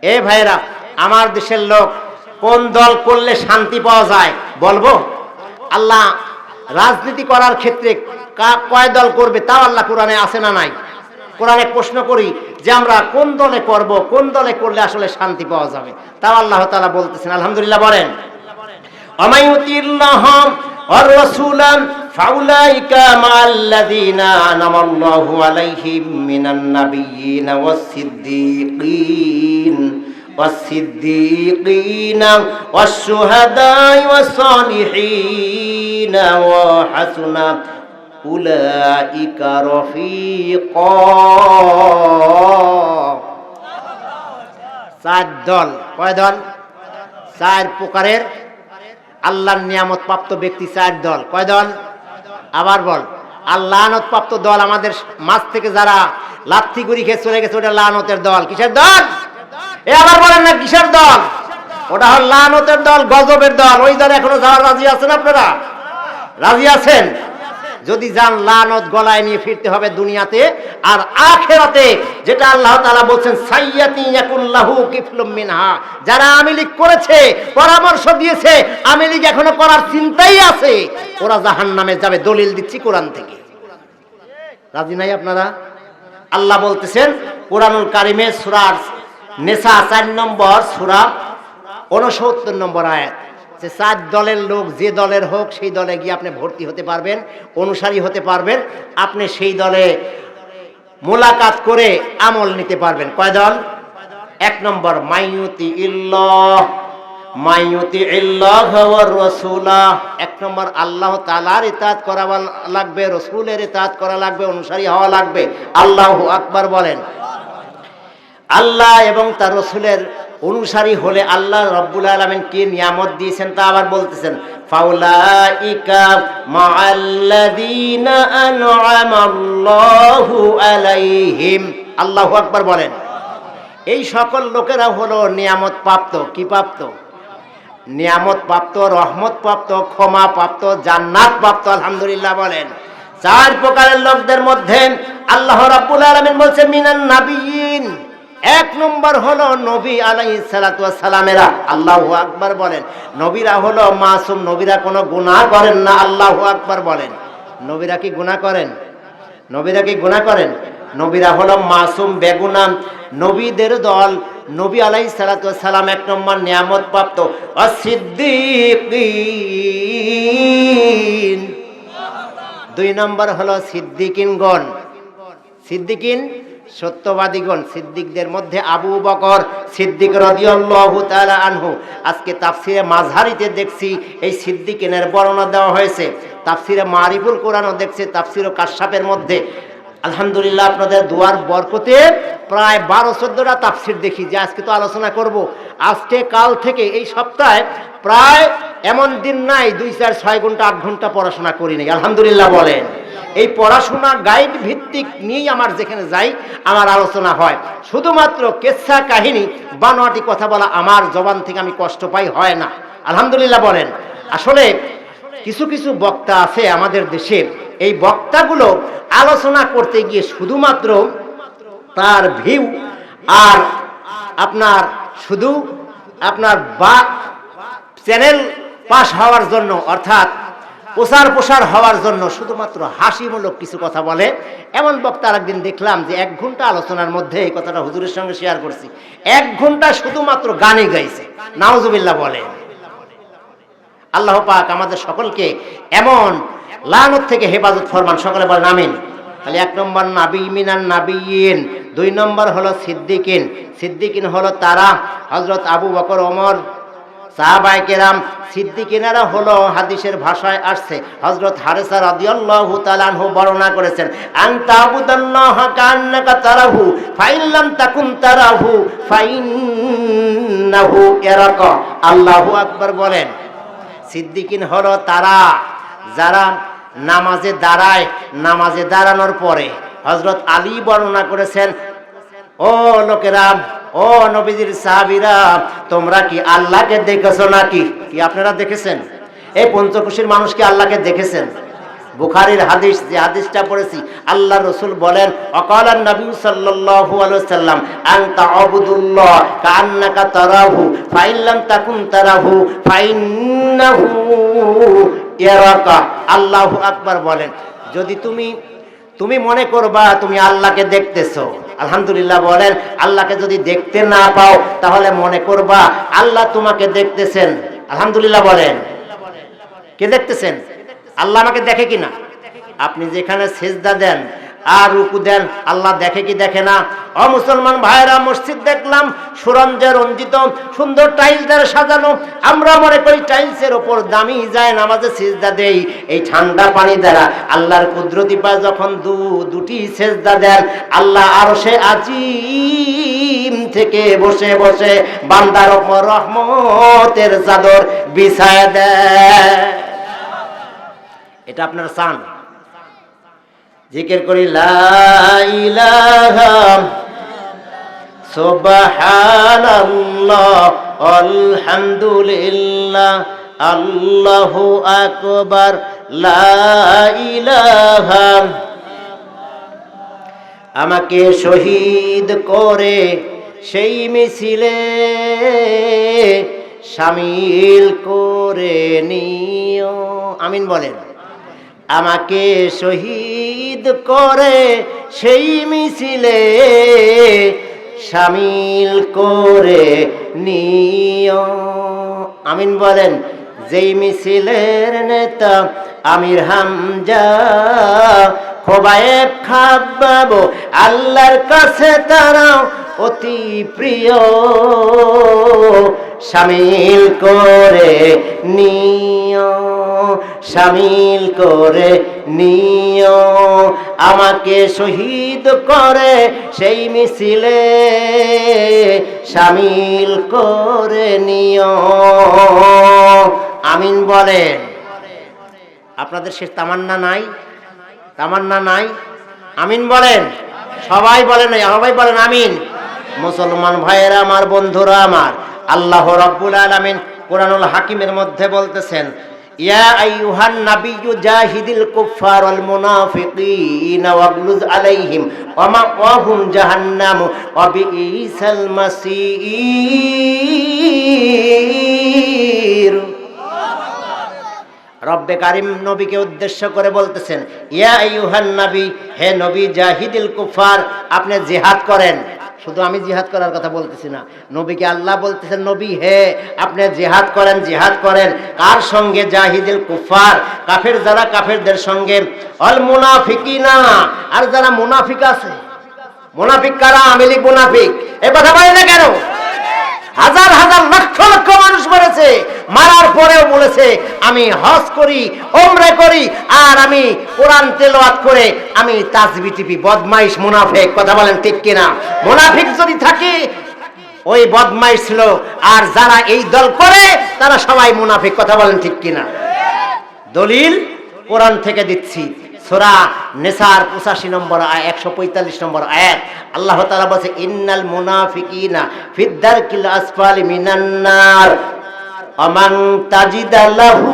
এ ভাইরা, আমার দেশের লোক কোন দল করলে শান্তি পাওয়া যায় বলবো? আল্লাহ রাজনীতি করার ক্ষেত্রে কয় দল করবে তাও আল্লাহ কোরআনে আছে না নাই? কোরআনে প্রশ্ন করি যে আমরা কোন দলে করব, কোন দলে করলে আসলে শান্তি পাওয়া যাবে, তাও আল্লাহ তাআলা বলতেছেন। আলহামদুলিল্লাহ বলেন, আমাইয়ুতিল্লাহ ওয়ার রাসূলা ফাউলাইকা মাআল্লাযীনা আনামাল্লাহু আলাইহিম মিনান নাবিয়্যিনা ওয়াস-সিদ্দীকিনা ওয়াশ-শুহাদা'i ওয়াস-সালিহিনা ওয়া হাসুনা উলাইকা রফিকা। চার দল। কয় দল? চার প্রকারের আল্লাহর নিয়ামত প্রাপ্ত ব্যক্তি চার দল। কয় দল? আবার বল। আর লানত প্রাপ্ত দল আমাদের মাঝ থেকে যারা লাথি গুড়ি খেয়ে চলে গেছে, ওটা লানতের দল। কিসের দল? এ আবার বলেন না কিসের দল? ওটা হল লানতের দল, গজবের দল। ওই দল এখনো যাওয়ার রাজি আছেন আপনারা? রাজি আছেন? যদি যান, লানত গলায় নিয়ে ফিরতে হবে দুনিয়াতে আর আখিরাতে, যেটা আল্লাহ তাআলা বলছেন সাইয়াতি ইয়াকুল্লাহু কিফলুম মিনহা। যারা আমিলিক করেছে, পরামর্শ দিয়েছে, আমিলিক এখনো করার চিন্তাই আছে, ওরা জাহান্নামে যাবে। দলিল দিচ্ছি কোরআন থেকে। রাজি নাই আপনারা? আল্লাহ বলতেছেন কোরআনুল কারিমে সূরা নিসা 4 নম্বর সূরা 69 নম্বর আয়াত, যে চার দলের লোক যে দলের হোক সেই দলে গিয়ে আপনি ভর্তি হতে পারবেন, অনুসারী হতে পারবেন, আপনি সেই দলে মোলাকাত করে আমল নিতে পারবেন। কয় দল? 1 নম্বর মাইয়ুতি ইল্লাহ ওয়ার রাসূলা। 1 নম্বর আল্লাহ তাআলার ইতাআত করা লাগবে, রাসূলের ইতাআত করা লাগবে, অনুসারী হওয়া লাগবে। আল্লাহু আকবার বলেন। আল্লাহ এবং তার রাসূলের অনুসারী হলে আল্লাহ রাব্বুল আলামিন কি নিয়ামত দিয়েছেন তা আবার বলতেছেন, ফাউলাইকা মাআল্লাযীনা আন'আমাল্লাহু আলাইহিম। আল্লাহু আকবার বলেন। এই সকল লোকেরা হলো নিয়ামত প্রাপ্ত। কি প্রাপ্ত? নিয়ামত প্রাপ্ত, রহমত প্রাপ্ত, ক্ষমা প্রাপ্ত, জান্নাত প্রাপ্ত। আলহামদুলিল্লাহ বলেন। চার প্রকারের লোকদের মধ্যে আল্লাহ রাব্বুল আলামিন বলছে মিনান নাবিয়্যিন। 1 নম্বর হলো নবী আলাইহিস সালাতু ওয়াস সালামেরা। আল্লাহু আকবার বলেন। নবীরা হলো মাসুম, নবীরা কোনো গুনাহ করেন না। আল্লাহু আকবার বলেন। নবীরা কি গুনাহ করেন? নবীরা কি গুনাহ করেন? নবীরা হলো মাসুম, বেগুনাহ। নবীদের দল নবী আলাইহিস সালাতু ওয়াস সালাম 1 নম্বর নিয়ামত প্রাপ্ত। আর-সিদ্দীকিন 2 নম্বর হলো সিদ্দিকিনগণ। সিদ্দিকিন সত্যবাদীগণ। সিদ্দিকদের মধ্যে আবু বকর সিদ্দিক রাদিয়াল্লাহু তাআলা আনহু। আজকে তাফসিরে মাযহারিতে দেখছি এই সিদ্দিকিনের বর্ণনা দেওয়া হয়েছে। তাফসিরে মারিফুল কোরআনও দেখছি, তাফসিরে কাশফের মধ্যে। আলহামদুলিল্লাহ, আপনাদের দুয়ার বরকতে প্রায় 12-14টা তাফসির দেখি, যে আজকে তো আলোচনা করব। আজকে কাল থেকে এই সপ্তাহে প্রায় এমন দিন নাই 2, 4, 6 ঘন্টা 8 ঘন্টা পড়াশোনা করি নাই। আলহামদুলিল্লাহ বলেন। এই পড়াশোনা গাইড ভিত্তিক নিয়েই আমার যেখানে যাই আমার আলোচনা হয়। শুধুমাত্র কেচ্ছা কাহিনী বানোয়াটি কথা বলা আমার জবান থেকে আমি কষ্ট পাই, হয় না। আলহামদুলিল্লাহ বলেন। আসলে কিছু কিছু বক্তা আছে আমাদের দেশে, এই বক্তাগুলো আলোচনা করতে গিয়ে শুধুমাত্র তার ভিউ আর আপনার শুধু আপনার চ্যানেল পাস হওয়ার জন্য, অর্থাৎ প্রসার হওয়ার জন্য শুধুমাত্র হাসিমূলক কিছু কথা বলে। এমন বক্তা একদিন দেখলাম যে 1 ঘন্টা আলোচনার মধ্যে, এই কথাটা হুজুরের সঙ্গে শেয়ার করছি, 1 ঘন্টা শুধুমাত্র গানে গাইছে। নাউজুবিল্লাহ বলে। আল্লাহ পাক আমাদের সকলকে এমন লানত থেকে হেফাজত ফরমান। সকলে বলেন আমিন। তাহলে 1 নম্বর নাবী মিনান নাবিয়্যিন, 2 নম্বর হলো সিদ্দিকিন। সিদ্দিকিন হলো তারা হযরত আবু বকর, ওমর, সাহাবায়ে কেরাম। সিদ্দিকিনেরা হলো হাদিসের ভাষায় আসছে, হযরত হারেসা রাদিয়াল্লাহু তাআলা আনহু বর্ণনা করেছেন, আনতা আবুদাল্লাহ কান্নাকা তারাহু ফাইন লাম তাকুন তারাহু ফাইন্নাহু ইয়ারাকা। আল্লাহু আকবার বলেন। সিদ্দিকিন হলো তারা যারা নামাজে দাঁড়ায়, নামাজে দাঁড়ানোর পরে হযরত আলী বর্ণনা করেছেন, ও লোকেরা, ও নবীজির সাহাবীরা, তোমরা কি আল্লাহকে দেখেছো নাকি? কি আপনারা দেখেছেন? এই পঞ্চকোশীর মানুষ কি আল্লাহকে দেখেছেন? বুখারীর হাদিস, যে হাদিসটা পড়েছি, আল্লাহ রাসূল বলেন ওয়াকালান নবী সাল্লাল্লাহু আলাইহি ওয়াসাল্লাম আনতা আবুদুল্লাহ কাআন্নাকা তারাহু ফাইন লাম তাকুন তারাহু ফাইন্নাহু ইয়ারাকা। আল্লাহু আকবার বলেন, যদি তুমি মনে করবা তুমি আল্লাহকে দেখতেছো, আলহামদুলিল্লাহ বলেন, আল্লাহকে যদি দেখতে না পাও তাহলে মনে করবা আল্লাহ তোমাকে দেখতেছেন। আলহামদুলিল্লাহ বলেন, কে দেখতেছেন? আল্লাহ আমাকে দেখে কিনা? আপনি যেখানে সেজদা দেন আর রুকু দেন, আল্লাহ দেখে কি দেখে না? ও মুসলমান ভাইরা, মসজিদ দেখলাম সুরঞ্জে রঞ্জিত, সুন্দর টাইলস দ্বারা সাজানো। আমরা মনে করি টাইলসের ওপর দামি যায় নামাজে সিজদা দেই। এই ঠান্ডা পানি দ্বারা আল্লাহর কুদরতি পা যখন দুটি সিজদা দেন, আল্লাহ আরশে আজিম থেকে বসে বসে বান্দার ওপর রহমতের চাদর বিছায় দেয়। এটা আপনার চান? জিকির করি লা ইলাহা সুবহানাল্লাহ আলহামদুলিল্লাহ আল্লাহু আকবার লা ইলাহা। আমাকে শহীদ করে সেই মিছিলে শামিল করে নিও। আমিন বলেন। আমাকে শহীদ করে সেই মিছিলে শামিল করে নিও। আমিন বলেন। যেই মিছিলের নেতা আমির হামজা খোবায়েব খাব্বাব আল্লাহর কাছে তারা অতি প্রিয়, শামিল করে নিও, শামিল করে নিও। আমাকে শহীদ করে সেই মিছিলে শামিল করে নিও। আমিন বলেন। আপনাদের সে তামান্না নাই? তামান্না নাই? আমিন বলেন। সবাই বলেন, সবাই বলেন আমিন। মুসলমান ভাইয়েরা আমার, বন্ধুরা আমার, আল্লাহ রাব্বুল আলামিন কোরআনুল হাকিমের মধ্যে বলতেছেন, ইয়া আইয়ুহান নাবিয়্যু জাহিদিল কুফফার ওয়াল মুনাফিকিনা ওয়াগলুজ আলাইহিম ওয়া মাওয়াহুম জাহান্নাম ওয়া বিইসাল মাসীর। রব্বে কারিম নবীকে উদ্দেশ্য করে বলতেছেন, ইয়া আইয়ুহান নবী, হে নবী, জাহিদিল কুফার, আপনি জিহাদ করেন। শুধু আমি জিহাদ করার কথা বলতেছি না, নবীকে আল্লাহ বলতেছেন, নবী হে আপনি জিহাদ করেন, জিহাদ করেন। কার সঙ্গে? জাহিদিল কুফার, কাফের যারা, কাফেরদের সঙ্গে। অল মুনাফিকিনা, আর যারা মুনাফিক আছে। মুনাফিক কারা? আমিলিক মুনাফিক। এই কথা বলে না কেন? হাজার হাজার লক্ষ লক্ষ মানুষ মরেছে, মারার পরেও বলেছে আমি হজ করি, ওমরা করি, আর আমি কোরআন তেলাওয়াত করে আমি তাসবিহ টিপি। বদমাইশ মুনাফিক। কথা বলেন ঠিক কিনা? মুনাফিক যদি থাকে ওই বদমাইশ ছিল, আর যারা এই দল করে তারা সবাই মুনাফিক। কথা বলেন ঠিক কিনা? দলিল কোরআন থেকে দিচ্ছি। সূরা নিসার 85 নম্বর 145 নম্বর আয়াত, আল্লাহ তাআলা বলেছে, ইন্নাল মুনাফিকিনা ফিদ দারকিল আসফালি মিনান নার ওয়া মান তাজিদা লাহু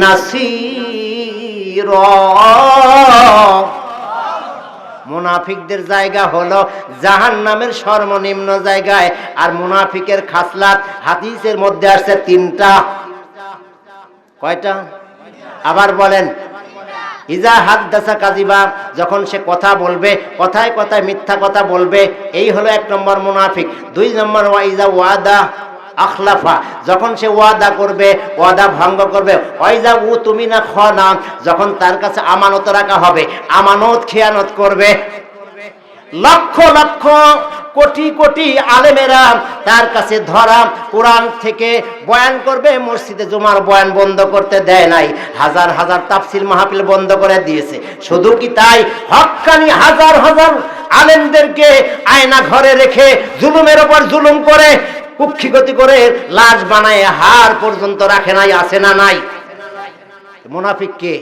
নাসীরা। মুনাফিকদের জায়গা হলো জাহান্নামের সর্বনিম্ন জায়গায়। আর মুনাফিকের খাসলাত হাদিসের মধ্যে আসছে 3টা। কয়টা? আবার বলেন। ইজা হাদ্দাসা কাযিবা, যখন সে কথা বলবে, কথায় কথায় মিথ্যা কথা বলবে, এই হলো 1 নম্বর মুনাফিক। 2 নম্বর ওয়া ইজা ওয়াদা আখলাফা, যখন সে ওয়াদা করবে, ওয়াদা ভঙ্গ করবে। ওয়াইজা উতুমিনা খানা, যখন তার কাছে আমানত রাখা হবে, আমানত খেয়ানত করবে। লক্ষ লক্ষ কোটি কোটি আলেমেরা তার কাছে ধরা, কোরআন থেকে বয়ান করবে, মসজিদে জুমার বয়ান বন্ধ করতে দেয় নাই, হাজার হাজার তাফসীর মাহফিল বন্ধ করে দিয়েছে। শুধু কি তাই, হক্কানি হাজার হাজার আলেমদেরকে আয়না ঘরে রেখে জুলুমের উপর জুলুম করে, কুক্ষিগতি করে লাশ বানায় হাড় পর্যন্ত রাখে নাই। আছে না নাই? মুনাফিক কে?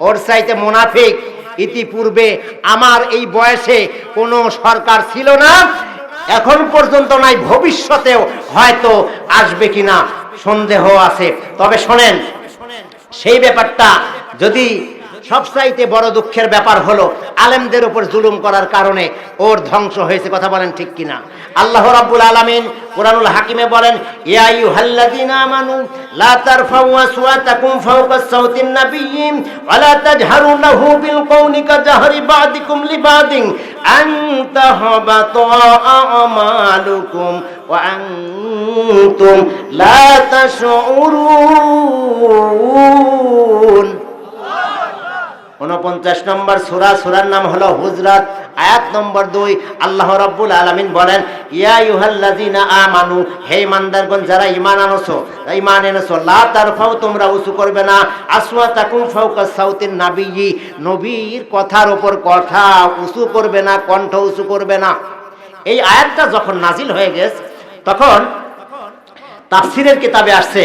ওর চাইতে মুনাফিক ইতিপূর্বে আমার এই বয়সে কোনো সরকার ছিল না, এখন পর্যন্ত নাই, ভবিষ্যতেও হয়তো আসবে কিনা সন্দেহ আছে। তবে শোনেন, সেই ব্যাপারটা যদি সবচাইতে বড় দুঃখের ব্যাপার হলো আলেমদের উপর জুলুম করার কারণে ওর ধ্বংস হয়েছে। কথা বলেন ঠিক কিনা? আল্লাহ রাব্বুল আলামিন কুরআনুল হাকিমে বলেন, ইয়া আইয়ুহাল্লাযীনা আমানু লা তারফাউ আসওয়াতাকুম ফাওকা সাওতিন নাবিয়্যি ওয়া লা তাজহারু লাহু বিল কওলি কাজাহরি বা'দিকুম লিবাদিন আন তাহবাতা আমালুকুম ওয়া আনতুম লা তাশউরুন। 49 নম্বর সূরা, সূরার নাম হলো হুজরাত, আয়াত নম্বর 2। আল্লাহ রাব্বুল আলামিন বলেন, ইয়া আইয়ুহাল্লাযীনা আমানু, হে ঈমানদারগণ যারা ঈমান এনেছো, লা তারফাউ, তোমরা উঁচু করবে না, আসওয়াতাকুম ফাওকা সাওতিন নাবিয়্যি, নবীর কথার উপর কথা উঁচু করবে না, কণ্ঠ উঁচু করবে না। এই আয়াতটা যখন নাজিল হয়ে গেছে তখন তাফসীরের কিতাবে আসছে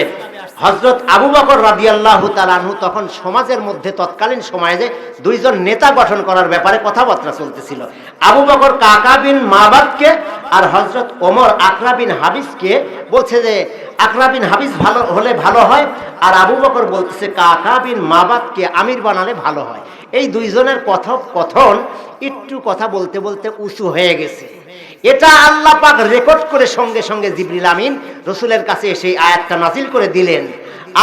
হযরত আবু বকর রাদিয়াল্লাহু তাআলা আনহু তখন সমাজের মধ্যে তৎকালীন সমাজে দুইজন নেতা গঠন করার ব্যাপারে কথাবার্তা চলতেছিল। আবু বকর কাকা বিন মাবাদকে আর হযরত ওমর আকরা বিন হাবিসকে বলছে যে আকরা বিন হাবিস ভালো হলে ভালো হয়, আর আবু বকর বলতেছে কাকা বিন মাবাদকে আমির বানালে ভালো হয়। এই দুইজনের কথোপকথন একটু কথা বলতে বলতে উঁচু হয়ে গেছে। এটা আল্লাহ পাক রেকর্ড করে সঙ্গে সঙ্গে জিবরিল আমিন রসুলের কাছে এসে আয়াতটা নাজিল করে দিলেন।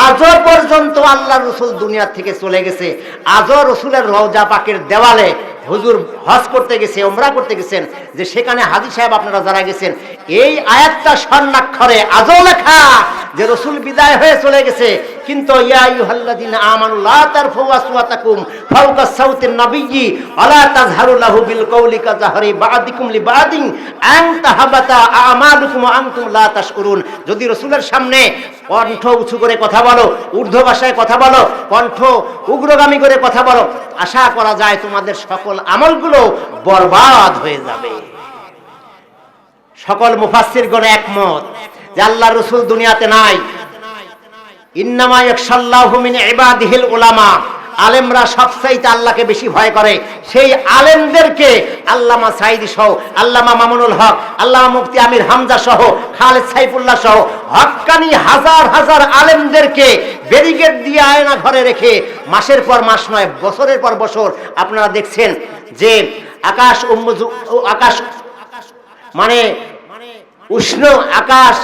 আজও পর্যন্ত আল্লাহ রসুল দুনিয়া থেকে চলে গেছে, আজও রসুলের রওজা পাকের দেওয়ালে হুজুর হজ করতে গেছে, উমরা করতে গেছেন, যে সেখানে হাজী সাহেব আপনারা যারা গেছেন, এই আয়াতটা স্বর্ণাক্ষরে আজও লেখা যে রসুল বিদায় হয়ে চলে গেছে, কিন্তু ইয়া আইয়ুহাল্লাযীনা আমানু লা তারফাউ আসওয়াতাকুম ফাওকা সাওতিন নাবিয়্যি ওয়া লা তাজহারু লাহু বিল কওলি কাজাহরি বা'দিকুম লিবাদিন আন তাহাবাতা আমালুকুম ওয়া আনতুম লা তাশকুরুন। যদি রসুলের সামনে কণ্ঠ উঁচু করে কথা বলো, ঊর্ধ্ব ভাষায় কথা বলো, কণ্ঠ উগ্রগামী করে কথা বলো, আশা করা যায় তোমাদের সকল আমলগুলো বরবাদ হয়ে যাবে। সকল মুফাসসিরগণ একমত যে আল্লাহর রাসূল দুনিয়াতে নাই। ইন্নামা ইয়াখশাল্লাহু মিন ইবাদিহিল উলামা, আলেমরা সবচাইতে আল্লাহকে বেশি ভয় করে। সেই আলেমদেরকে আল্লামা সাঈদী সহ, আল্লামা মামুনুল হক, আল্লামা মুফতি আমির হামজা সহ, খালেদ সাইফুল্লাহ সহ হক্কানি হাজার হাজার আলেমদেরকে ব্যারিকেড দিয়ে আয়না ঘরে রেখে মাসের পর মাস নয়, বছরের পর বছর আপনারা দেখছেন যে আকাশ মানে উষ্ণ আকাশ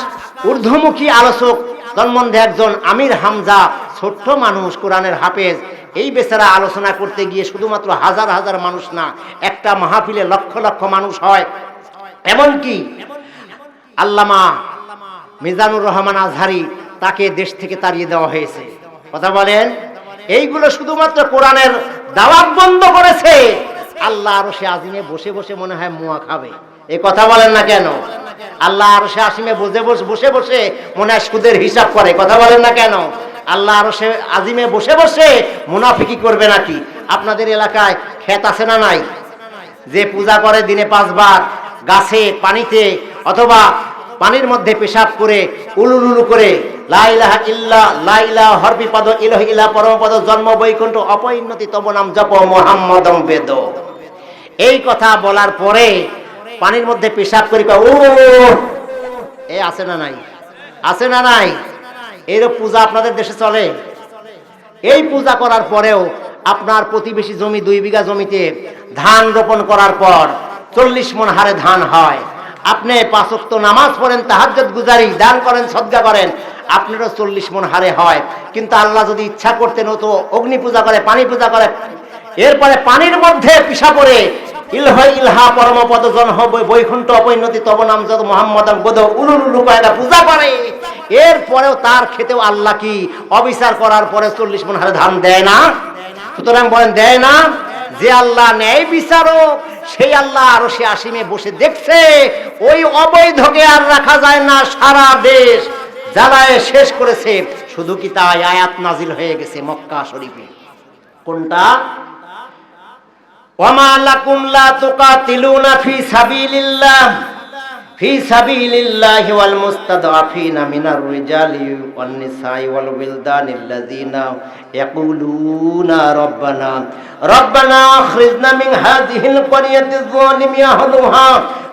ঊর্ধ্বমুখী আলোচক তন্মধ্যে একজন আমির হামজা, ছোট্ট মানুষ, কোরআনের হাফেজ, এই বেচারা আলোচনা করতে গিয়ে শুধুমাত্র হাজার হাজার মানুষ না, একটা মাহফিলে লক্ষ লক্ষ মানুষ হয়। এমনকি আল্লামা মিজানুর রহমান আজহারি, তাকে দেশ থেকে তাড়িয়ে দেওয়া হয়েছে। কথা বলেন, এইগুলো শুধুমাত্র কোরআনের দাওয়াত বন্ধ করেছে। আল্লাহ আরশে আজিমে বসে বসে মনে হয় মুয়া খাবে। এই কথা বলেন না কেন? আল্লাহ আরশে আজিমে বসে বসে মনে হয় সুদের হিসাব করে। কথা বলেন না কেন? আল্লাহ আরশে আজিমে বসে বসে মুনাফিকি করবে নাকি? আপনাদের এলাকায় ক্ষেত আছে না নাই? যে পূজা করে দিনে 5 বার, গাছে, পানিতে অথবা পানির মধ্যে পেশাব করে উলুলুলু করে লা ইলাহা ইল্লা, লা ইলাহা হরফি পদ, ইলাহ ইলা পরমপদ, জন্ম বৈকুণ্ঠ, অপরিণতি তব নাম জপ, মুহাম্মাদম বেদ। এই কথা বলার পরে পানির মধ্যে পেশাব করে ও এ আছে না নাই? আছে না নাই? এইরকম পূজা আপনাদের দেশে চলে? এই পূজা করার পরেও আপনার প্রতিবেশী জমি 2 বিঘা জমিতে ধান রোপণ করার পর 40 মণ হারে ধান হয়। আপনি 5 ওয়াক্ত নামাজ পড়েন, তাহাজ্জুদ গুজারি, দান করেন, সদকা করেন, আপনারও 40 মণ হারে হয়। কিন্তু আল্লাহ যদি ইচ্ছা করতেন ও তো অগ্নি পূজা করে, পানি পূজা করে, এরপরে পানির মধ্যে পিশা পড়ে ইলহা পরমপদ, জন্ম বৈকুণ্ঠ, অপরিণতি তব নাম যত, মুহাম্মাদান গোদ, উলুলুলু কয়টা পূজা করে, এরপরেও তার খেতেও আল্লাহ কি অবিচার করার পরে 40 মণ হারে ধান দেয় না? সুতরাং বলেন দেয় না? যে আল্লাহ ন্যায় বিচারক, সেই আল্লাহ আরশে আসিমে বসে দেখছে। ওই অবৈধকে আর রাখা যায় না, সারা দেশ জ্বালায় শেষ করেছে। শুধু কি তাই, আয়াত নাজিল হয়ে গেছে মক্কা শরীফে। কোনটা? ওয়ামা লাকুম লা তুকাতিলুনা ফি সাবিলিল্লাহ ফি সাবিলিল্লাহি ওয়াল মুস্তাদআফিনা মিনার রিজালি ওয়ান নিসাই ওয়াল উইলদানিল্লাযিনা ইয়াকুলুনা রাব্বানা রাব্বানা আখরিজনা মিন হাযিহিল ক্বরিয়াতি যালিমি আহলুহা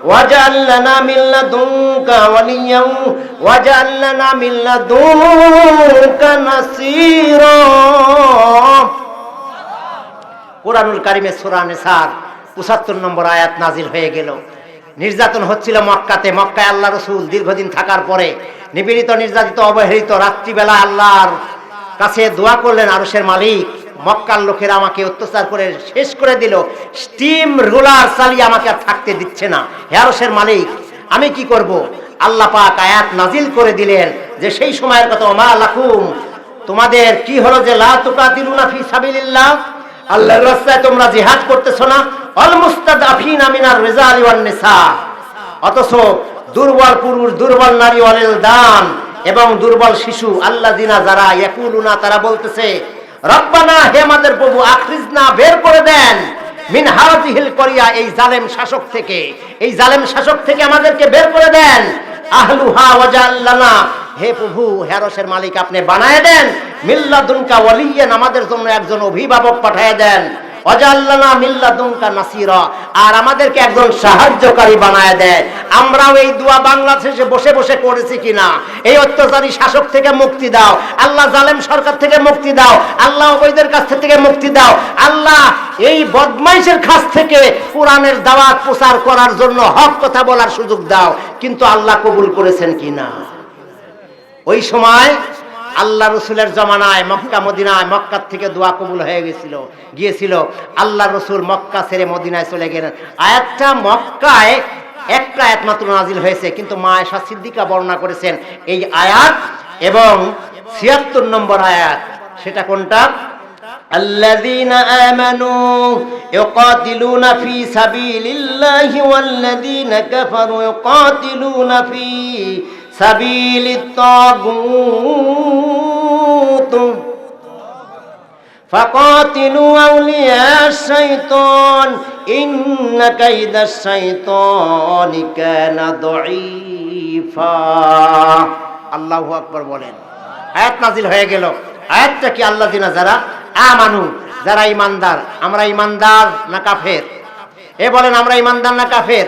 ওয়াজআল লানা মিন লাদুনকা ওয়ালিয়্যান ওয়াজআল লানা মিন লাদুনকা নাসীরা। কোরআনুল কারিমে সূরা নিসার ৭৫ নম্বর আয়াত নাজিল হয়ে গেল। নির্যাতন হচ্ছিল মক্কাতে। মক্কায় আল্লাহ রাসূল দীর্ঘদিন থাকার পরে নিপীড়িত, নির্যাতিত, অবহেলিত, রাত্রিবেলা আল্লাহর কাছে দোয়া করলেন, আরশের মালিক, মক্কার লোকেরা আমাকে অত্যাচার করে শেষ করে দিল, স্টিম রোলার চালিয়ে আমাকে আর থাকতে দিচ্ছে না, হে আরশের মালিক আমি কি করব? আল্লাহ পাক আয়াত নাজিল করে দিলেন যে সেই সময়ের কথা, ওমা লাকুম, তোমাদের কি হলো যে লা তুকাতিলুনা ফি সাবিলিল্লাহ, আল্লাহর রাস্তায় তোমরা জিহাদ করতেছ না, আল মুস্তাদআফিনা মিনার রিজালি ওয়ান নিসা, অথচ দুর্বল পুরুষ, দুর্বল নারী, ওয়ালিল দান এবং দুর্বল শিশু, আল্লাযিনা যারা ইয়াকুলুনা, তারা বলতেছে, রব্বানা, হে আমাদের প্রভু, আখরিজনা, বের করে দেন, মিন হাযিহিল করিয়া, এই জালেম শাসক থেকে, এই জালেম শাসক থেকে আমাদেরকে বের করে দেন, আহলুহা ওয়াজআল্লানা, হে প্রভু, হে আরশের মালিক আপনি বানায় দেন, মিল্লাদুনকা ওয়ালিয়ান, আমাদের জন্য একজন অভিভাবক পাঠিয়ে দেন, ওয়াজআল্লানা মিল্লাদুনকা নাসিরা, আর আমাদেরকে একজন সাহায্যকারী বানায় দেয়। আমরাও এই দোয়া বাংলাদেশে বসে বসে করেছি কিনা? এই অত্যাচারী শাসক থেকে মুক্তি দাও আল্লাহ, জালেম সরকার থেকে মুক্তি দাও আল্লাহ, অবৈধের কাছ থেকে মুক্তি দাও আল্লাহ, এই বদমাইশের কাছ থেকে কোরআনের দাওয়াত প্রচার করার জন্য হক কথা বলার সুযোগ দাও। কিন্তু আল্লাহ কবুল করেছেন কিনা? ওই সময় আল্লাহ রসুলের জমানায় মক্কা মদিনায়, মক্কার থেকে দোয়া কবুল হয়ে গিয়েছিল। আল্লাহ রসুল মক্কা ছেড়ে মদিনায় চলে গেলেন। আয়াতটা মক্কায় একটা আয়াত মাত্র নাজিল হয়েছে, কিন্তু মা আয়েশা সিদ্দিকা বর্ণনা করেছেন এই আয়াত এবং ৭৬ নম্বর আয়াত। সেটা কোনটা? আল্লাযীনা আমানু ইউকাতিলুনা ফি সাবিলিল্লাহি ওয়াল্লাযীনা কাফারু ইউকাতিলুনা ফি সাবিলিত তাগুত ফাকাতিলু আউলিয়াশ শাইতান ইন্না কাইদাশ শাইতানি কানা দাঈফা। আল্লাহু আকবার বলেন। আয়াত নাজিল হয়ে গেল। আয়াতটা কি? আল্লাযিনা যারা আমানু, যারা ঈমানদার। আমরা ঈমানদার না কাফের? এ বলেন আমরা ঈমানদার না কাফের?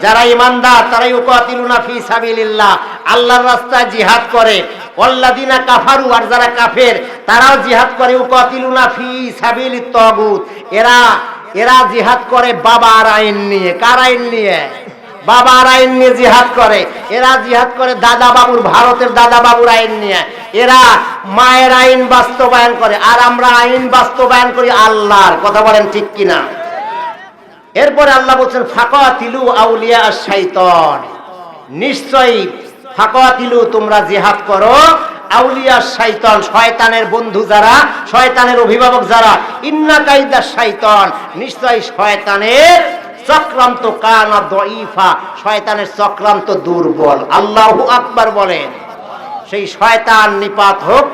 যারা ঈমানদার তারাই ইউকাতিলুনা ফি সাবিলিল্লাহ, আল্লাহর রাস্তায় জিহাদ করে। ওয়াল্লাযিনা কাফারু, আর যারা কাফের তারাও জিহাদ করে। ইউকাতিলুনা ফি সাবিলিত তাগুত, এরা জিহাদ করে বাবার আইন নিয়ে। কার আইন নিয়ে? বাবার আইন নিয়ে জিহাদ করে। এরা জিহাদ করে দাদা বাবুর, ভারতের দাদা বাবুর আইন নিয়ে। এরা মায়ের আইন বাস্তবায়ন করে, আর আমরা আইন বাস্তবায়ন করি আল্লাহর। কথা বলেন ঠিক কিনা? এরপরে আল্লাহ বলছেন ফাকাতিলু আউলিয়া শাইতান, নিশ্চয়ই ফাকাতিলু, তোমরা জিহাদ করো, আউলিয়া শাইতান, শয়তানের বন্ধু যারা, শয়তানের অভিভাবক যারা, ইন্না কাইদা শাইতান, নিশ্চয়ই শয়তানের চক্রান্ত কানা দাঈফা, শয়তানের চক্রান্ত দুর্বল। আল্লাহু আকবার বলেন। সেই শয়তান নিপাত হোক,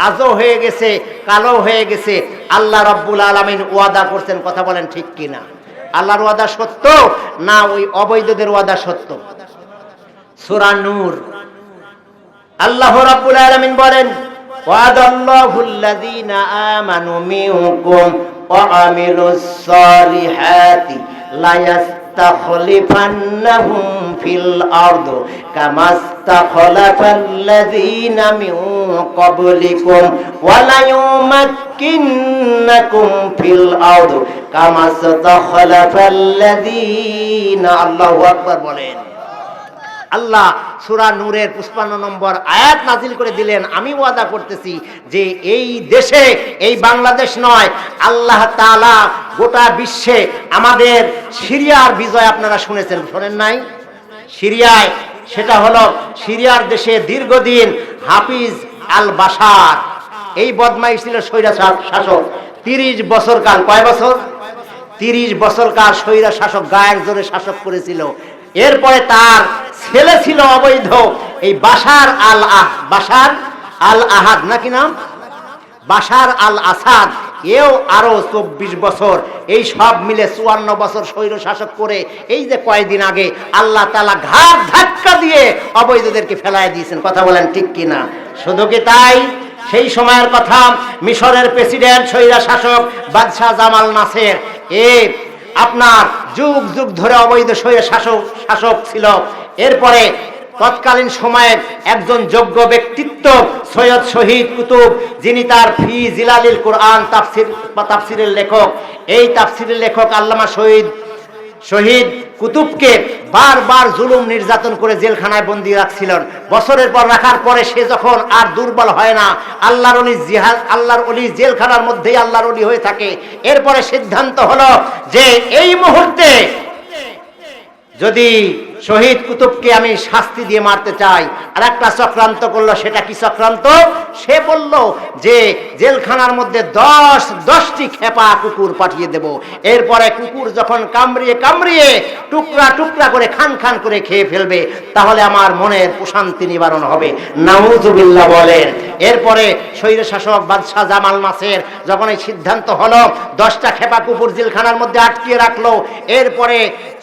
আজও হয়ে গেছে, কালো হয়ে গেছে। আল্লাহ রাব্বুল আলামিন ওয়াদা করছেন। কথা বলেন ঠিক কিনা? আল্লাহর ওয়াদা সত্য না ওই অবৈধদের ওয়াদা সত্য? সূরা নূর আল্লাহ রাব্বুল আলামিন বলেন, ওয়াদাল্লাহুল্লাযীনা আমানু মিনকুম ওয়া আমিলুস সালিহাতি লা ইয়াস্তাখলিফান্নাহুম ফিল আরদ কামাস্তাখলাফাল্লাযীনা মিন ক্বাবলিকুম ওয়া লা ইউমাক্কিন্নাকুম ফিল আরদ কামাস্তাখলাফাল্লাযীনা। আল্লাহু আকবার বলেন। আল্লাহ সূরা নূরের ৫৫ নম্বর আয়াত নাজিল করে দিলেন, আমি ওয়াদা করতেছি যে এই দেশে, এই বাংলাদেশ নয়, আল্লাহ তাআলা গোটা বিশ্বে আমাদের সিরিয়ার বিজয় আপনারা শুনেছেন, শোনেন নাই? সিরিয়ায়, সেটা হলো সিরিয়ার দেশে দীর্ঘদিন হাফিজ আল বাশার, এই বদমাইশ ছিল স্বৈরা শাসক। ৩০ বছর কাল, কয় বছর? ৩০ বছর কাল স্বৈরা শাসক, গায়ের জোরে শাসক করেছিল। এরপরে তার ছেলে ছিল অবৈধ, এই বাশার আল আহাদ নাকি নাম, বাশার আল আসাদ, এও আরো ২৪ বছর, এই সব মিলে ৫৪ বছর স্বৈর শাসক করে এই যে কয়েকদিন আগে আল্লাহ তাআলা ঘাট ধাক্কা দিয়ে অবৈধদেরকে ফেলায় দিয়েছেন। কথা বলেন ঠিক কিনা? শুধু কি তাই? সেই সময়ের কথা, মিশরের প্রেসিডেন্ট স্বৈরা শাসক বাদশাহ জামাল নাসের, আপনার যুগ যুগ ধরে অবৈধ স্বৈর শাসক ছিল। এরপরে তৎকালীন সময়ে একজন যোগ্য ব্যক্তিত্ব সৈয়দ শহীদ কুতুব, যিনি তার ফি জিলালিল কোরআন তাফসিরের লেখক, এই তাফসিরের লেখক আল্লামা শহীদ কুতুবকে বারবার জুলুম নির্যাতন করে জেলখানায় বন্দী রাখছিলেন। বছরের পর রাখার পরে সে যখন আর দুর্বল হয় না, আল্লাহর ওলি জেলখানার মধ্যেই আল্লাহর ওলি হয়ে থাকে। এরপরে সিদ্ধান্ত হলো যে এই মুহূর্তে যদি শহীদ কুতুবকে আমি শাস্তি দিয়ে মারতে চাই, আর একটা চক্রান্ত করলো। সেটা কি চক্রান্ত? সে বলল যে জেলখানার মধ্যে 10টি খেপা কুকুর পাঠিয়ে দেব। এরপরে কুকুর যখন কামড়িয়ে টুকরা টুকরা করে খান করে খেয়ে ফেলবে, তাহলে আমার মনের প্রশান্তি নিবারণ হবে। নাউজুবিল্লাহ বলেন। এরপরে স্বৈর শাসক বাদশাহ জামাল নাসের যখন এই সিদ্ধান্ত হলো 10টা খেপা কুকুর জেলখানার মধ্যে আটকিয়ে রাখলো, এরপরে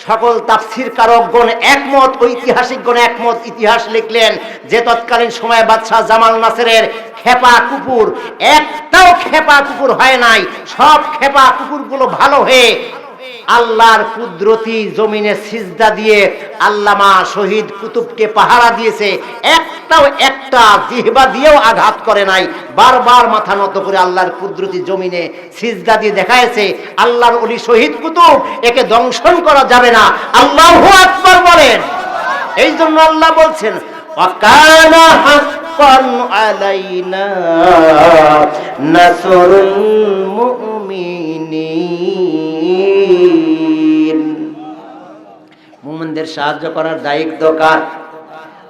সকল তাফসীর কারকগণ একমত, ঐতিহাসিকগণ একমত, ইতিহাস লিখলেন যে তৎকালীন সময়ে বাদশাহ জামাল নাসেরের খেপা কুকুর একটাও খেপা কুকুর হয় নাই। সব খেপা কুকুরগুলো ভালো হয়ে আল্লাহর কুদরতি জমিনে সিজদা দিয়ে আল্লামা শহীদ কুতুবকে পাহারা দিয়েছে। একটা জিহবা দিয়েও আঘাত করে নাই। বারবার মাথা নত করে আল্লাহর কুদরতি জমিনে সিজদা দিয়ে দেখাইছে আল্লাহর ওলি শহীদ কুতুব, একে দংশন করা যাবে না। আল্লাহু আকবার বলেন। এই জন্য আল্লাহ বলছেন ওয়াকানা হাক্কান আলাইনা নাসরুল মুমিনিন। মুমিনদের সাহায্য করার দায়িত্ব কার?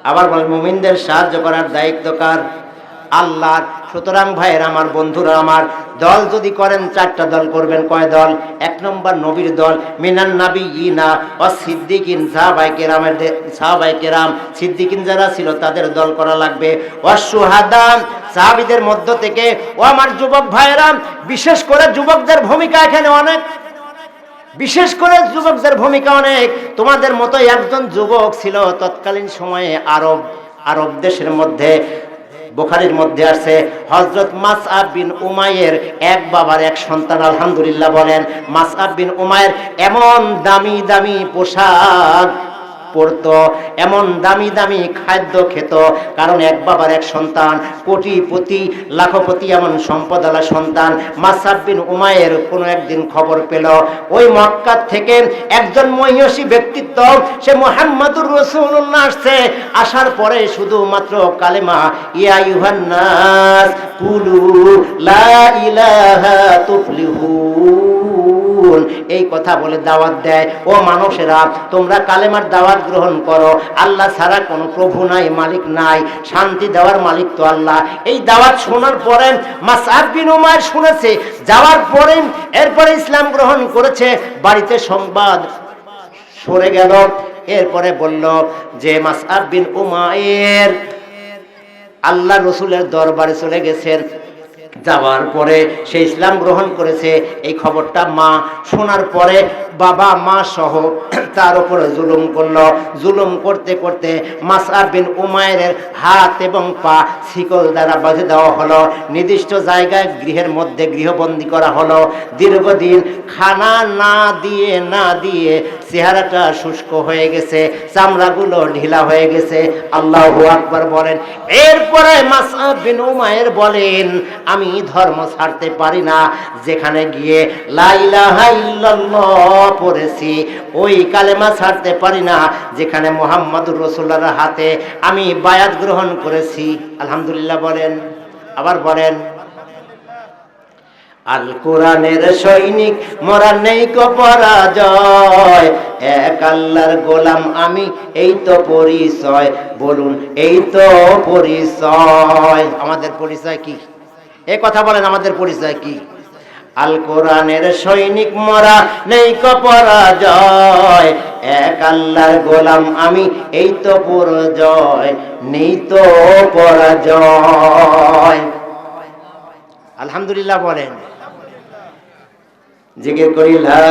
আবার বল, মুমিনদের সাহায্য করার দায়িত্ব কার? আল্লাহর। সুতরাং ভাইয়ের আমার, বন্ধুরা আমার, দল যদি করেন 4টা দল করবেন। কয় দল? 1 নম্বর নবীর দল, মিনান নাবিয়িনা ওয়াস সিদ্দিকিন, সাহাবায়ে কেরাম সিদ্দিকিন যারা ছিল তাদের দল করা লাগবে। ওয়াস শুহাদা, সাহাবীদের মধ্য থেকে। ও আমার যুবক ভাইয়েরা, বিশেষ করে যুবকদের ভূমিকা এখানে অনেক, বিশেষ করে যুবকদের ভূমিকা অনেক। তোমাদের মতো একজন যুবক ছিল তৎকালীন সময়ে আরব দেশের মধ্যে। বুখারীর মধ্যে আছে হযরত মাসআব বিন উমাইর, এক বাবার এক সন্তান। আলহামদুলিল্লাহ বলেন। মাসআব বিন উমাইর এমন দামি দামি পোশাক পরতো, এমন দামি দামি খাদ্য খেত, কারণ এক বাবার এক সন্তান, কোটিপতি লাখপতি এমন সম্পদওয়ালা সন্তান। মাসআব বিন উমাইর কোনো একদিন খবর পেল ওই মক্কা থেকে একজন মহিষী ব্যক্তিত্ব, সে মুহাম্মাদুর রাসূলুল্লাহ আসছে। আসার পরে শুধুমাত্র কালেমা ইয়া আইয়ুহান নাস কুলু লা ইলাহা তুফলিহুন, এই কথা বলে দাওয়াত দেয়। ও মানুষেরা, তোমরা কালেমার দাওয়াত গ্রহণ করো। আল্লাহ ছাড়া কোনো প্রভু নাই, মালিক নাই, শান্তি দেওয়ার মালিক তো আল্লাহ। এই দাওয়াত শোনার পরে মাসআব বিন উমাইর শুনেছে, যাওয়ার পরে এরপরে ইসলাম গ্রহণ করেছে। বাড়িতে সংবাদ সরে গেল। এরপরে বলল যে মাসআব বিন উমাইর আল্লাহ রসুলের দরবারে চলে গেছেন। যাওয়ার পরে সে ইসলাম গ্রহণ করেছে। এই খবরটা মা শোনার পরে বাবা মা সহ তার উপরে জুলুম করলো। জুলুম করতে করতে মাসআব বিন উমাইরের হাত এবং পা শিকল দ্বারা বাঁধে দেওয়া হলো। নির্দিষ্ট জায়গায় গৃহের মধ্যে গৃহবন্দী করা হলো। দীর্ঘদিন খানা না দিয়ে চেহারাটা শুষ্ক হয়ে গেছে, চামড়াগুলো ঢিলা হয়ে গেছে। আল্লাহু আকবার বলেন। এরপরে মাসআব বিন উমাইর বলেন, আমি ধর্ম ছাড়তে পারি না। যেখানে গিয়ে লা ইলাহা ইল্লাল্লাহ পড়েছি, ওই কালেমা ছাড়তে পারি না যেখানে মুহাম্মাদুর রাসূলুল্লাহর হাতে আমি বায়াত গ্রহণ করেছি। আলহামদুলিল্লাহ বলেন। আবার বলেন, আল কোরআনের সৈনিক, মোরা নেই কো পরাজয়, এক আল্লাহর গোলাম আমি, এই তো পরিচয়। বলুন, এই তো পরিচয়। আমাদের পরিচয় কি? এই কথা বলেন, আমাদের পরিচয় কি? আল কোরআনের সৈনিক, মোরা নেই কো পরাজয়, এক আল্লাহর গোলাম আমি, এই তো পরাজয়, নেই তো পরাজয়। আলহামদুলিল্লাহ বলেন। জিকির করি লা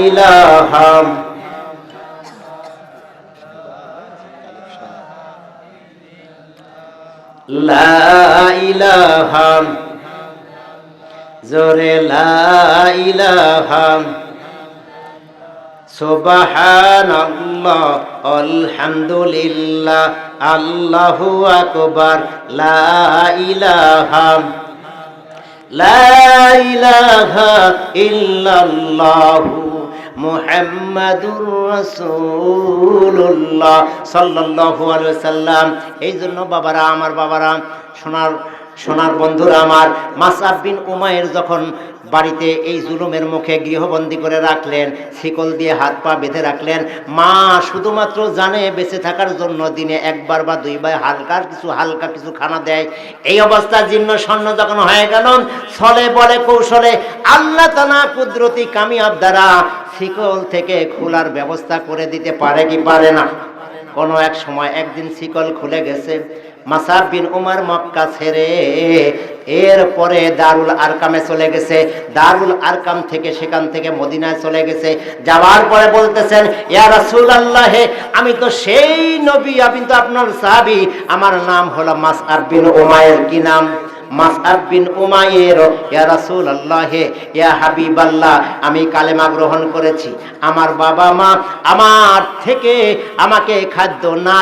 ইলাহা লা ইলাহা, জোরে লা ইলাহা, সুবহানাল্লাহ আলহামদুলিল্লাহ, আল্লাহু আকবার, লা ইলাহা ইল্লাল্লাহু মুহাম্মাদুর রাসূলুল্লাহ সাল্লাল্লাহু আলাইহি ওয়াসাল্লাম। এই জন্য বাবারা, আমার বাবারা, সোনার বন্ধুরা আমার, মাসআব বিন উমাইর যখন বাড়িতে এই জুলুমের মুখে গৃহবন্দী করে রাখলেন, শিকল দিয়ে হাত পা বেঁধে রাখলেন, মা শুধুমাত্র জানে বেঁচে থাকার জন্য দিনে একবার বা দুইবার হালকা কিছু খানা দেয়। এই অবস্থা জীর্ণ স্বর্ণ যখন হয়ে গেল, ছলে বলে কৌশলে আল্লাহ তাআলা কুদরতি কামিয়াব দ্বারা শিকল থেকে খোলার ব্যবস্থা করে দিতে পারে কি পারে না? কোনো এক সময় একদিন শিকল খুলে গেছে। মাসআব বিন উমার মক্কা ছেড়ে এরপরে দারুল আরকামে চলে গেছে। দারুল আরকাম থেকে সেখান থেকে মদিনায় চলে গেছে। যাওয়ার পরে বলতেছেন, ইয়া রাসূলুল্লাহ, আমি তো সেই নবী, আমি তো আপনার সাহাবী, আমার নাম হলো মাসআব বিন উমাইর। কি নাম? মাসআব বিন উমাইর। ইয়া রাসূলুল্লাহ, ইয়া হাবিবাল্লাহ, আমি কালেমা গ্রহণ করেছি। আমার বাবা মা আমার থেকে আমাকে খাদ্য না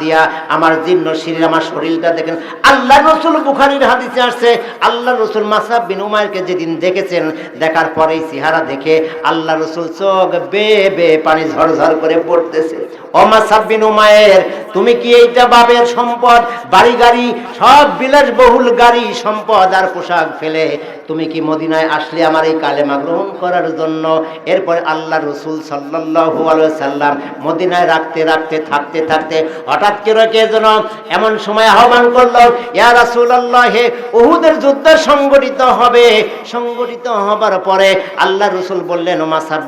দিয়া আমার জীর্ণ শরীর, আমার শরীরটা দেখেন। আল্লাহ রাসূল, বুখারীর হাদিসে আসছে, আল্লাহ রাসূল মাসআব বিন উমাইরকে যেদিন দেখেছেন, দেখার পরেই চেহারা দেখে আল্লাহ রাসূল চোখ বেয়ে পানি ঝরঝর করে পড়তেছে। ও মাসআব বিন উমাইর, তুমি কি এইটা বাবের সম্পদ, বাড়ি গাড়ি সব বিলাসবহুল গাড়ি সম্পদ আর পোশাক ফেলে তুমি কি মদিনায় আসলে আমার এই কালেমা গ্রহণ করার জন্য? এরপরে আল্লাহ রাসূল সাল্লাল্লাহু আলাইহি সাল্লাম মদিনায় থাকতে হঠাৎ করে কে যেন এমন সময় আহ্বান করলো, ইয়া রাসূলুল্লাহ, উহুদের যুদ্ধ সংগঠিত হবে। সংগঠিত হবার পরে আল্লাহ রাসূল বললেন, মাসআব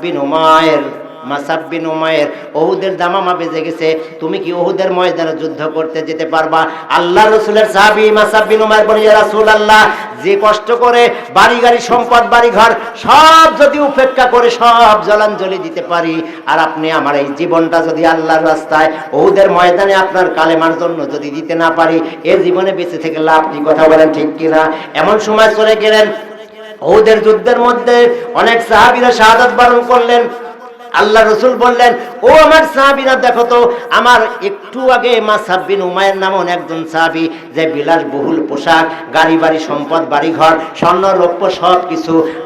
বিন উমাইর, উহুদের দামামা বেজে গেছে, তুমি কি উহুদের ময়দানে যুদ্ধ করতে যেতে পারবা? আল্লাহ রাসূলের সাহাবী মাসআব বিন উমাইর বলে, ইয়া রাসূলুল্লাহ, যে কষ্ট করে বাড়ি গাড়ি সম্পদ বাড়ি ঘর সব যদি উপেক্ষা করে সব জলাঞ্জলি দিতে পারি, আর আপনি আমার এই জীবনটা যদি আল্লাহর রাস্তায় উহুদের ময়দানে আপনার কালেমার জন্য যদি দিতে না পারি, এ জীবনে বেঁচে থেকে লাভ কি? কথা বলেন ঠিক কিনা? এমন সময় চলে গেলেন, উহুদের যুদ্ধের মধ্যে অনেক সাহাবীরা শাহাদাত বরণ করলেন। আল্লাহ রাসূল বললেন, ও আমার সাহাবীরা, দেখো তো আমার একটু আগে মাসআব বিন উমাইর নামক একজন সাহাবী, যে বিলাসবহুল পোশাক, গাড়ি বাড়ি সম্পদ বাড়ি ঘর স্বর্ণ রৌপ্য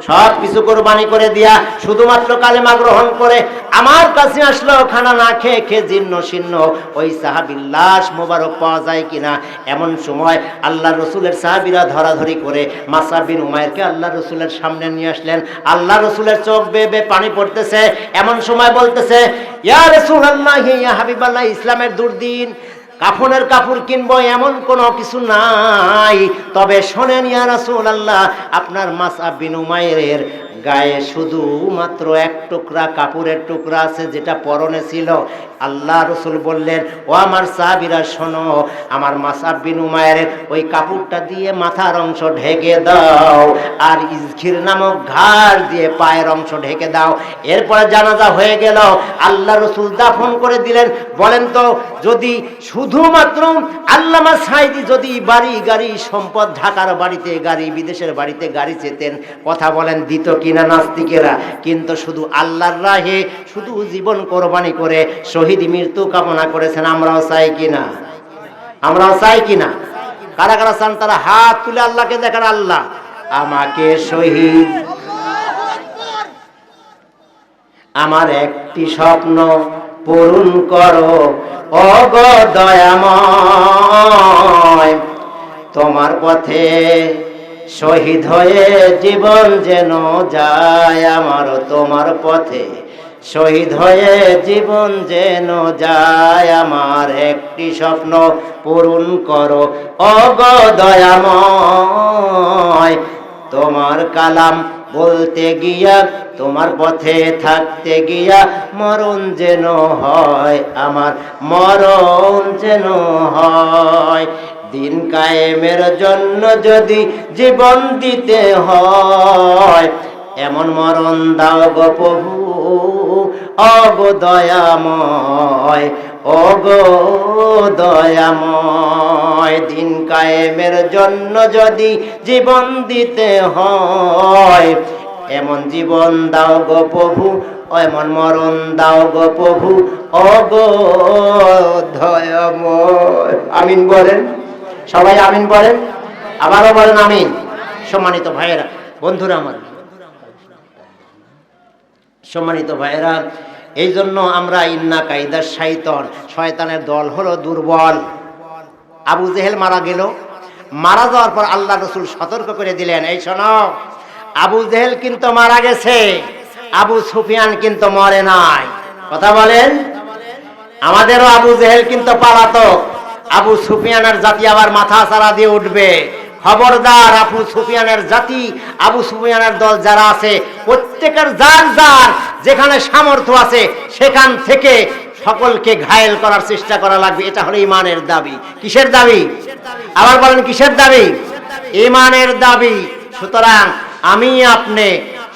সবকিছু কোরবানি করে দিয়া শুধুমাত্র কালেমা গ্রহণ করে আমার কাছে আসলো, খানা না খেয়ে জীর্ণ শীর্ণ ওই সাহাবীর লাশ মোবারক পাওয়া যায় কিনা? এমন সময় আল্লাহ রাসূলের সাহাবীরা ধরাধরি করে মাসআব বিন উমাইরকে আল্লাহ রাসূলের সামনে নিয়ে আসলেন। আল্লাহ রাসূলের চোখ বেয়ে পানি পড়তেছে। এমন সময় বলতেছে, ইয়া রাসূলুল্লাহ, ইয়া হাবিবাল্লাহ, ইসলামের দুর্দিন, কাফনের কাপড় কিনবো এমন কোনো কিছু নাই, তবে শোনেন ইয়া রাসূলুল্লাহ, আপনার মাসআব বিন উমাইরের গায়ে শুধু মাত্র এক টুকরা কাপড়ের টুকরা আছে, যেটা পরনে ছিল। আল্লাহ রাসূল বললেন, ও আমার সাহাবীরা শোনো, আমার মাসআব বিন উমাইরের ওই কাপড়টা দিয়ে মাথার অংশ ঢেকে দাও, আর ইজখির নামক ঘাড় দিয়ে পায়ের অংশ ঢেকে দাও। এরপরে জানাজা হয়ে গেল, আল্লাহ রাসূল দাফন করে দিলেন। বলেন তো, যদি শুধুমাত্র আল্লামা সাঈদী যদি বাড়ি গাড়ি সম্পদ, ঢাকার বাড়িতে গাড়ি, বিদেশের বাড়িতে গাড়ি চেতেন, কথা বলেন দিত কিনা নাস্তিকেরা? কিন্তু শুধু আল্লাহর রাহে শুধু জীবন কোরবানি করে শহীদ মৃত্যু কামনা করেছেন। আমরাও চাই কিনা? কারা কারা চান তারা হাত তুলে আল্লাহকে দেখান, আল্লাহ আমাকে শহীদ, আমার একটি স্বপ্ন পূরণ করো, ও গো দয়াময়, তোমার পথে শহীদ হয়ে জীবন যেন যায় আমার, তোমার পথে শহীদ হয়ে জীবন যেন যায় আমার, একটি স্বপ্ন পূরণ করো, ও গো দয়াময়, তোমার কালাম বলতে গিয়া, তোমার পথে থাকতে গিয়া মরণ যেন হয় আমার, মরণ যেন হয়। দিন কায়েমের জন্য যদি জীবন দিতে হয়, এমন মরণ দাও গো প্রভু, ও গো দয়াময়, ও গো দয়াময়। দিন কায়েমের জন্য যদি জীবন দিতে হয়, এমন জীবন দাও গো প্রভু, এমন মরণ দাও গো প্রভু ওগো দয়াময়। আমিন বলেন সবাই, আমিন বলেন, আবারও বলেন আমিন। সম্মানিত ভাইয়েরা, বন্ধুরা আমার, সম্মানিত ভাইয়েরা, এই জন্য আমরা ইন্না কাইদার শাইতান, শয়তানের দল হলো দুর্বল। আবু জেহেল মারা গেল, মারা যাওয়ার পর আল্লাহ রসুল সতর্ক করে দিলেন, এই শোনো, আবু জেহেল কিন্তু মারা গেছে, আবু সুফিয়ান কিন্তু মরে নাই। কথা বলেন, আমাদেরও আবু জেহেল কিন্তু পালাতক, আবু সুফিয়ানের জাতি আবার মাথা ছাড়া দিয়ে উঠবে। খবরদার, আবু সুফিয়ানের জাতি, আবু সুফিয়ানের দল যারা আছে, প্রত্যেকের যার যার যেখানে সামর্থ্য আছে সেখান থেকে সকলকে ঘায়েল করার চেষ্টা করা লাগবে। এটা হলো ইমানের দাবি। কিসের দাবি? আবার বলেন কিসের দাবি? ইমানের দাবি। সুতরাং আমি আপনি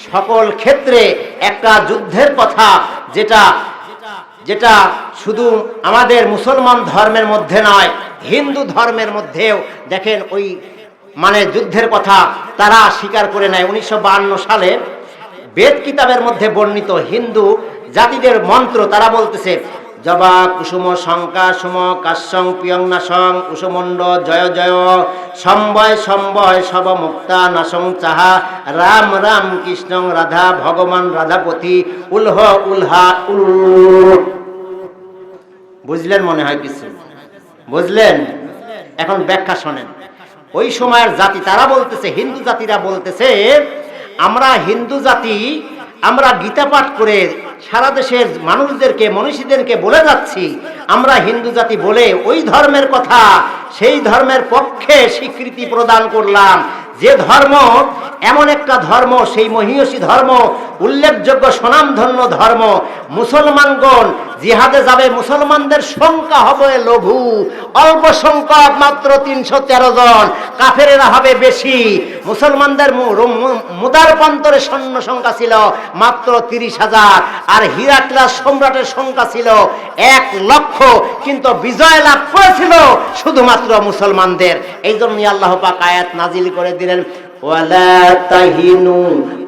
সকল ক্ষেত্রে একটা যুদ্ধের কথা, যেটা যেটা শুধু আমাদের মুসলমান ধর্মের মধ্যে নয়, হিন্দু ধর্মের মধ্যেও দেখেন ওই মানে যুদ্ধের কথা তারা স্বীকার করে নেয়। 1952 সালে বেদ কিতাবের মধ্যে বর্ণিত হিন্দু জাতিদের মন্ত্র, তারা বলতেছে, জবা কুসুম শঙ্কা সুম কাশ্যং পিয়ং নাশং উসমণ্ড জয় জয় সম্বয় সম্বয় সব মুক্তা নাশং চাহা রাম রাম কৃষ্ণং রাধা ভগবান রাধাপতি উলহ উলহা উল। বুঝলেন মনে হয় কিছু? বুঝলেন? এখন ব্যাখ্যা শোনেন। ওই সময়ের জাতি তারা বলতেছে, হিন্দু জাতিরা বলতেছে, আমরা হিন্দু জাতি, আমরা গীতা পাঠ করে সারা দেশের মানুষদেরকে, মনীষীদেরকে বলে যাচ্ছি, আমরা হিন্দু জাতি বলে ওই ধর্মের কথা, সেই ধর্মের পক্ষে স্বীকৃতি প্রদান করলাম। যে ধর্ম এমন একটা ধর্ম, সেই মহীয়সী ধর্ম, উল্লেখযোগ্য সুনামধন্য ধর্ম, মুসলমানগণ জিহাদে যাবে, মুসলমানদের সংখ্যা হবে লঘু, অল্প সংখ্যক, মাত্র 313 জন, কাফেরেরা হবে বেশি। মুসলমানদের মুদার প্রান্তরে সৈন্য সংখ্যা ছিল মাত্র 30,000, আর হিরাক্লাস সম্রাটের সংখ্যা ছিল 1 লক্ষ, কিন্তু বিজয় লাভ করেছিল শুধুমাত্র মুসলমানদের। এই জন্যই আল্লাহ পাক আয়াত নাজিল করে দিলেন, ওয়ালা তাহিনু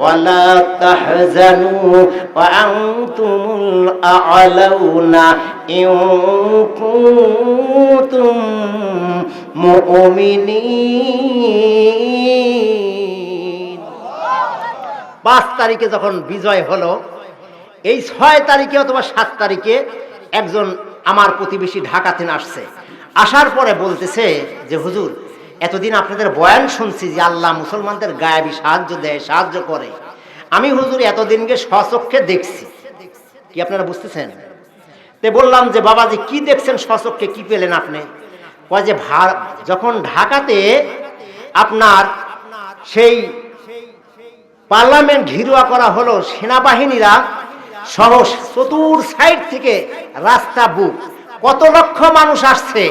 ওয়ালা তাহজানু ওয়া আনতুমুল আ'লাউনা ইন কুনতুম মুমিনিন। 5 তারিখে যখন বিজয় হলো, এই 6 তারিখে অথবা 7 তারিখে একজন আমার প্রতিবেশী ঢাকাতে আসছে। আসার পরে বলতেছে যে, হুজুর, এতদিন আপনাদের বয়ান শুনছি যে আল্লাহ মুসলমানদের গায়েবী সাহায্য দেয়, সাহায্য করে। আমি হুজুর এতদিনকে স্বচক্ষে দেখছি। কি আপনারা বুঝতেছেন? তে বললাম যে, বাবাজি কি দেখছেন স্বচক্ষে, কি পেলেন আপনি? কয় যে, যখন ঢাকাতে আপনার সেই পার্লামেন্ট ঘিরুয়া করা হলো, সেনাবাহিনীরা সহ চতুর সাইড থেকে রাস্তা বুক, কত লক্ষ মানুষ আসছে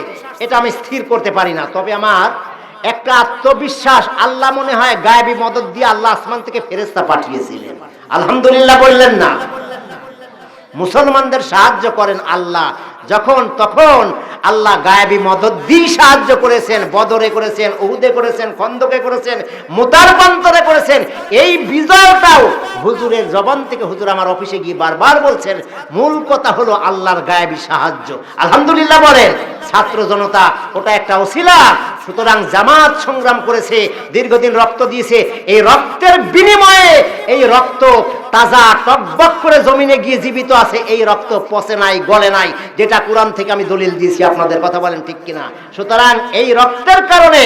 এটা আমি স্থির করতে পারি না, তবে আমার একটা আত্মবিশ্বাস, আল্লাহ মনে হয় গায়েবী মদদ দিয়ে আল্লাহ আসমান থেকে ফেরেশতা পাঠিয়েছিলেন। আলহামদুলিল্লাহ বললেন না? মুসলমানদের সাহায্য করেন আল্লাহ, যখন তখন আল্লাহ গায়েবী মদদ দিয়ে সাহায্য করেছেন। বদরে করেছেন, উহুদে করেছেন, খন্দকে করেছেন, মুতার প্রান্তরে করেছেন। এই বিজয়টাও হুজুরের জবান থেকে, হুজুর আমার অফিসে গিয়ে বারবার বলছেন, মূল কথা হলো আল্লাহর গায়েবী সাহায্য। আলহামদুলিল্লাহ বলেন। ছাত্র জনতা ওটা একটা ওসিলা। সুতরাং জামাত সংগ্রাম করেছে, দীর্ঘদিন রক্ত দিয়েছে। এই রক্তের বিনিময়ে এই রক্ত তাজা টকবক করে জমিনে গিয়ে জীবিত আছে। এই রক্ত পচে নাই, গলে নাই, যেটা কোরআন থেকে আমি দলিল দিয়েছি। আপনাদের কথা বলেন ঠিক কিনা? সুতরাং এই রক্তের কারণে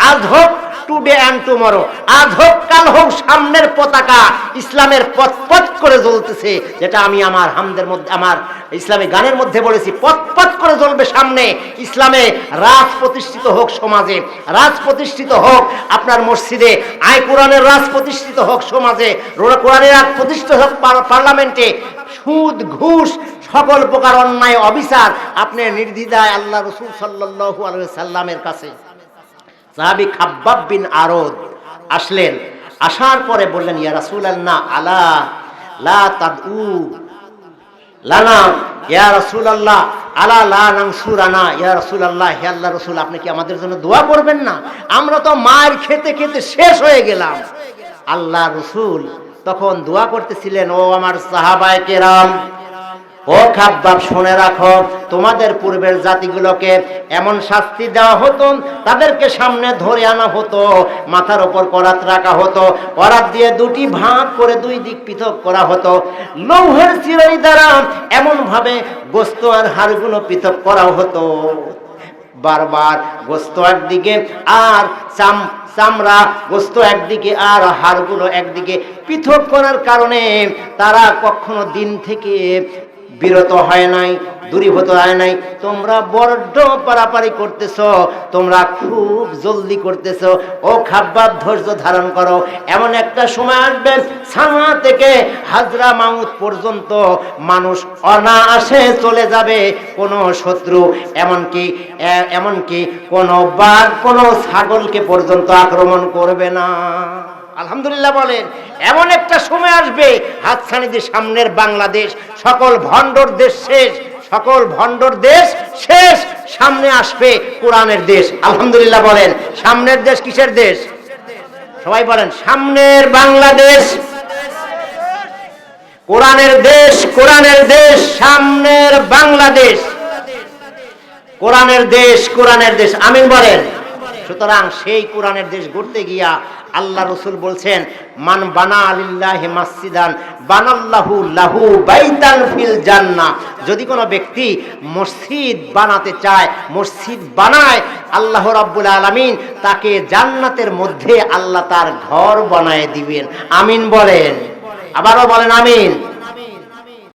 আজ হোক টুডে অ্যান্ড টুমরো, আজ হোক কাল হোক, সামনের পতাকা ইসলামের পথ পথ করে জ্বলতেছে, যেটা আমি আমার হামদের মধ্যে, আমার ইসলামী গানের মধ্যে বলেছি। পথ পথ করে জ্বলবে সামনে। ইসলামে রাজ প্রতিষ্ঠিত হোক, সমাজে রাজ প্রতিষ্ঠিত হোক, আপনার মসজিদে আয় কোরআনের রাজ প্রতিষ্ঠিত হোক, সমাজে কোরআনের রাজ প্রতিষ্ঠিত হোক, পার্লামেন্টে সুদ ঘুষ সকল প্রকার অন্যায় অবিচার আপনি নির্দ্বিধায় আল্লাহ রাসূল সাল্লাল্লাহু আলাইহি সাল্লামের কাছে সাহাবী খাব্বাব বিন আরদ আসলেন। আসার পরে বললেন, ইয়া রাসূলুল্লাহ আলা লা তাদউ লানা, ইয়া রাসূলুল্লাহ আলা লা নানসুরানা, ইয়া রাসূলুল্লাহ, হে আল্লাহর রাসূল, আপনি কি আমাদের জন্য দোয়া করবেন না? আমরা তো মার খেতে খেতে শেষ হয়ে গেলাম। আল্লাহ রাসূল তখন দোয়া করতেছিলেন, ও আমার সাহাবায়ে কেরাম, ও খাব্বাব শুনে রাখো, তোমাদের পূর্বের জাতিগুলোকে এমন শাস্তি দেওয়া হতো, তাদেরকে সামনে ধরে আনা হতো, মাথার উপর করাত রাখা হতো, করাত দিয়ে দুটি ভাগ করে দুই দিক পৃথক করা হতো, লৌহের চিরাই দ্বারা এমন ভাবে গোস্ত আর হাড়গুলো পৃথক করা হতো। বারবার গোস্ত একদিকে আর চামড়া, গোস্ত একদিকে আর হাড়গুলো একদিকে পৃথক করার কারণে তারা কখনো দিন থেকে বিরত হয় নাই, দূরীভূত হয় নাই। তোমরা বড্ড পারাপারি করতেছ, তোমরা খুব জলদি করতেছ। ও খাব্বাব, ধৈর্য ধারণ করো, এমন একটা সময় আসবে সানা থেকে হাজরা মাউত পর্যন্ত মানুষ অনায়াসে চলে যাবে, কোনো শত্রু এমনকি কোনো বাঘ কোনো ছাগলকে পর্যন্ত আক্রমণ করবে না। আলহামদুলিল্লাহ বলেন, এমন একটা সময় আসবে হাতছানিদের সামনের বাংলাদেশ, সকল ভণ্ডর দেশ শেষ, সকল ভণ্ডর দেশ শেষ, সামনে আসবে কোরআনের দেশ। আলহামদুলিল্লাহ বলেন, সামনের দেশ কিসের দেশ? সবাই বলেন, সামনের বাংলাদেশ কোরআনের দেশ, কোরআনের দেশ, সামনের বাংলাদেশ কোরআনের দেশ, কোরআনের দেশ। আমিন বলেন। সুতরাং সেই কোরআনের দেশ গড়তে গিয়া আল্লাহ রসুল বলছেন, মান বানা লিল্লাহি মাসজিদান বানাল্লাহু লাহু বাইতান ফিল জান্নাহ। যদি কোনো ব্যক্তি মসজিদ বানাতে চায়, মসজিদ বানায়, আল্লাহ রাব্বুল আলামিন তাকে জান্নাতের মধ্যে আল্লাহ তার ঘর বানায় দিবেন। আমিন বলেন। আবারও বলেন আমিন।